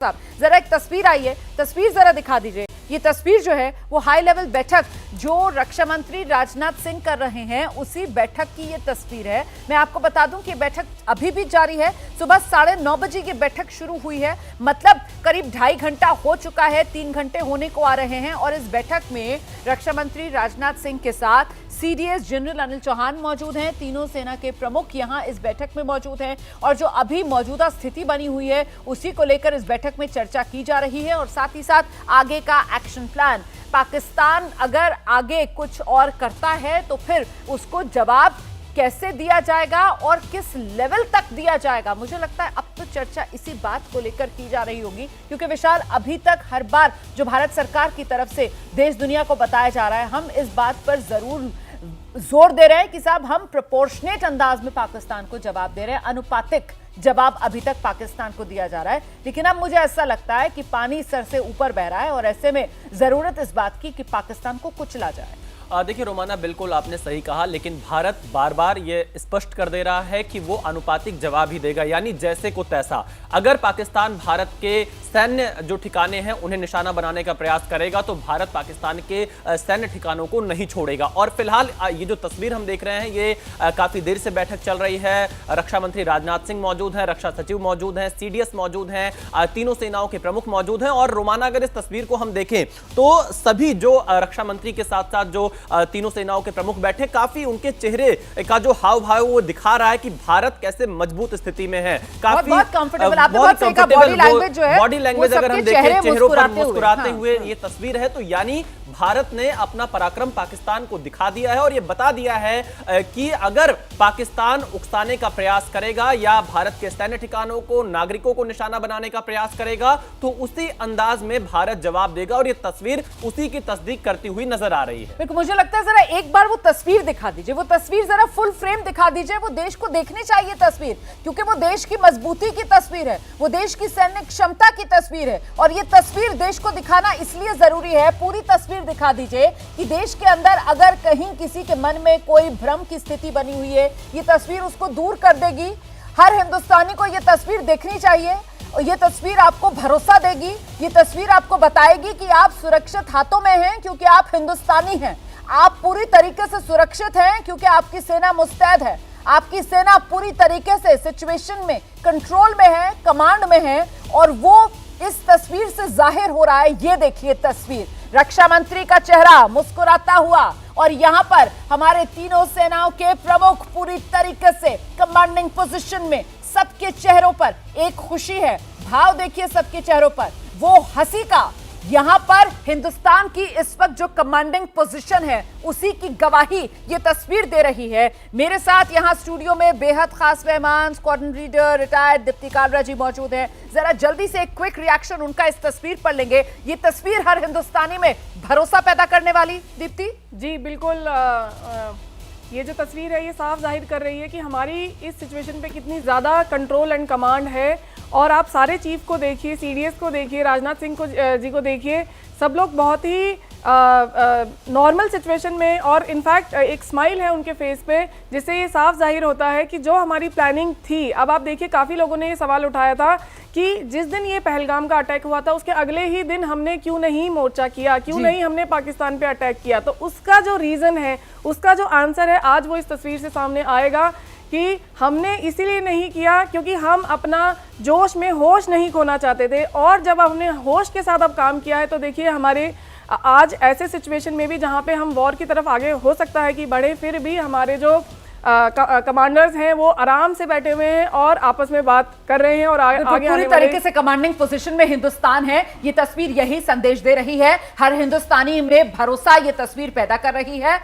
साहब जरा एक तस्वीर आई है, तस्वीर जरा दिखा दीजिए। ये तस्वीर जो है वो हाई लेवल बैठक जो रक्षा मंत्री राजनाथ सिंह कर रहे हैं उसी बैठक की ये तस्वीर है। मैं आपको बता दूं कि बैठक अभी भी जारी है। सुबह 9:30 बजे ये बैठक शुरू हुई है, मतलब करीब 2.5 घंटा हो चुका है, 3 घंटे होने को आ रहे हैं। और इस बैठक में रक्षा मंत्री राजनाथ सिंह के साथ सीडीएस जनरल अनिल चौहान मौजूद हैं। तीनों सेना के प्रमुख यहां इस बैठक में मौजूद हैं और जो अभी मौजूदा स्थिति बनी हुई है उसी को लेकर इस बैठक में चर्चा की जा रही है और साथ ही साथ आगे का एक्शन प्लान। पाकिस्तान अगर आगे कुछ और करता है तो फिर उसको जवाब कैसे दिया जाएगा और किस लेवल तक दिया जाएगा। मुझे लगता है अब तो चर्चा इसी बात को लेकर की जा रही होगी, क्योंकि विशाल अभी तक हर बार जो भारत सरकार की तरफ से देश दुनिया को बताया जा रहा है, हम इस बात पर जरूर जोर दे रहे हैं कि साहब हम प्रोपोर्शनेट अंदाज में पाकिस्तान को जवाब दे रहे हैं, अनुपातिक जवाब अभी तक पाकिस्तान को दिया जा रहा है। लेकिन अब मुझे ऐसा लगता है कि पानी सर से ऊपर बह रहा है और ऐसे में जरूरत इस बात की कि पाकिस्तान को कुचला जाए। देखिए रोमाना, बिल्कुल आपने सही कहा, लेकिन भारत बार बार ये स्पष्ट कर दे रहा है कि वो अनुपातिक जवाब ही देगा, यानी जैसे को तैसा। अगर पाकिस्तान भारत के सैन्य जो ठिकाने हैं उन्हें निशाना बनाने का प्रयास करेगा तो भारत पाकिस्तान के सैन्य ठिकानों को नहीं छोड़ेगा। और फिलहाल ये जो तस्वीर हम देख रहे हैं ये काफी देर से बैठक चल रही है। रक्षा मंत्री राजनाथ सिंह मौजूद हैं, रक्षा सचिव मौजूद हैं, सीडीएस मौजूद हैं, तीनों सेनाओं के प्रमुख मौजूद हैं। और रोमाना, अगर इस तस्वीर को हम देखें तो सभी जो रक्षा मंत्री के साथ साथ जो तीनों सेनाओं के प्रमुख बैठे, काफी उनके चेहरे का जो हाव भाव वो दिखा रहा है कि भारत कैसे मजबूत स्थिति में है। काफी बहुत कंफर्टेबल, आपने बहुत सही कहा, बॉडी लैंग्वेज जो है, बॉडी लैंग्वेज अगर हम देखें चेहरों पर मुस्कुराते हुए हाँ। ये तस्वीर है, तो यानी भारत ने अपना पराक्रम पाकिस्तान को दिखा दिया है और ये बता दिया है कि अगर पाकिस्तान उकसाने का प्रयास करेगा या भारत के सैन्य ठिकानों को, नागरिकों को निशाना बनाने का प्रयास करेगा तो उसी अंदाज में भारत जवाब देगा। और ये तस्वीर उसी की तस्दीक करती हुई नजर आ रही है। मुझे लगता है जरा एक बार वो तस्वीर दिखा दीजिए, वो तस्वीर जरा फुल फ्रेम दिखा दीजिए। वो देश को देखनी चाहिए तस्वीर, क्योंकि वो देश की मजबूती की तस्वीर है, वो देश की सैन्य क्षमता की तस्वीर है। और ये तस्वीर देश को दिखाना इसलिए जरूरी है, पूरी तस्वीर दिखा दीजिए कि देश के अंदर अगर कहीं किसी के मन में कोई भ्रम की स्थिति बनी हुई है, ये तस्वीर उसको दूर कर देगी। हर हिंदुस्तानी को ये तस्वीर देखनी चाहिए और ये तस्वीर आपको भरोसा देगी, ये तस्वीर आपको बताएगी कि आप सुरक्षित हाथों में हैं क्योंकि आप हिंदुस्तानी हैं। आप पूरी तरीके से सुरक्षित हैं क्योंकि आपकी सेना मुस्तैद है, आपकी सेना पूरी तरीके से सिचुएशन में कंट्रोल में है, कमांड में है। और वो इस तस्वीर से जाहिर हो रहा है। ये देखिए तस्वीर, रक्षा मंत्री का चेहरा मुस्कुराता हुआ और यहाँ पर हमारे तीनों सेनाओं के प्रमुख पूरी तरीके से कमांडिंग पोजीशन में, सबके चेहरों पर एक खुशी है, भाव देखिए सबके चेहरों पर, वो हंसी का। यहां पर हिंदुस्तान की इस वक्त जो कमांडिंग पोजीशन है उसी की गवाही ये तस्वीर दे रही है। मेरे साथ यहां स्टूडियो में बेहद खास मेहमान, squadron leader retired Deepti Kalra ji मौजूद हैं। जरा जल्दी से एक क्विक रिएक्शन उनका इस तस्वीर पर लेंगे। ये तस्वीर हर हिंदुस्तानी में भरोसा पैदा करने वाली। दीप्ति जी बिल्कुल, ये जो तस्वीर है ये साफ जाहिर कर रही है कि हमारी इस सिचुएशन पे कितनी ज़्यादा कंट्रोल एंड कमांड है। और आप सारे चीफ को देखिए, सीडीएस को देखिए, राजनाथ सिंह जी को देखिए, सब लोग बहुत ही नॉर्मल सिचुएशन में, और इनफैक्ट एक स्माइल है उनके फेस पे, जिससे ये साफ जाहिर होता है कि जो हमारी प्लानिंग थी। अब आप देखिए, काफ़ी लोगों ने ये सवाल उठाया था कि जिस दिन ये पहलगाम का अटैक हुआ था उसके अगले ही दिन हमने क्यों नहीं मोर्चा किया, क्यों नहीं हमने पाकिस्तान पे अटैक किया। तो उसका जो रीज़न है, उसका जो आंसर है, आज वो इस तस्वीर से सामने आएगा कि हमने इसीलिए नहीं किया क्योंकि हम अपना जोश में होश नहीं खोना चाहते थे। और जब हमने होश के साथ अब काम किया है तो देखिए हमारे आज ऐसे सिचुएशन में भी जहाँ पे हम वॉर की तरफ आगे हो सकता है कि बढ़े, फिर भी हमारे जो कमांडर्स हैं वो आराम से बैठे हुए हैं और आपस में बात कर रहे हैं और आगे पूरी तरीके से कमांडिंग पोजीशन में हिंदुस्तान है। ये तस्वीर यही संदेश दे रही है, हर हिंदुस्तानी में भरोसा ये तस्वीर पैदा कर रही है।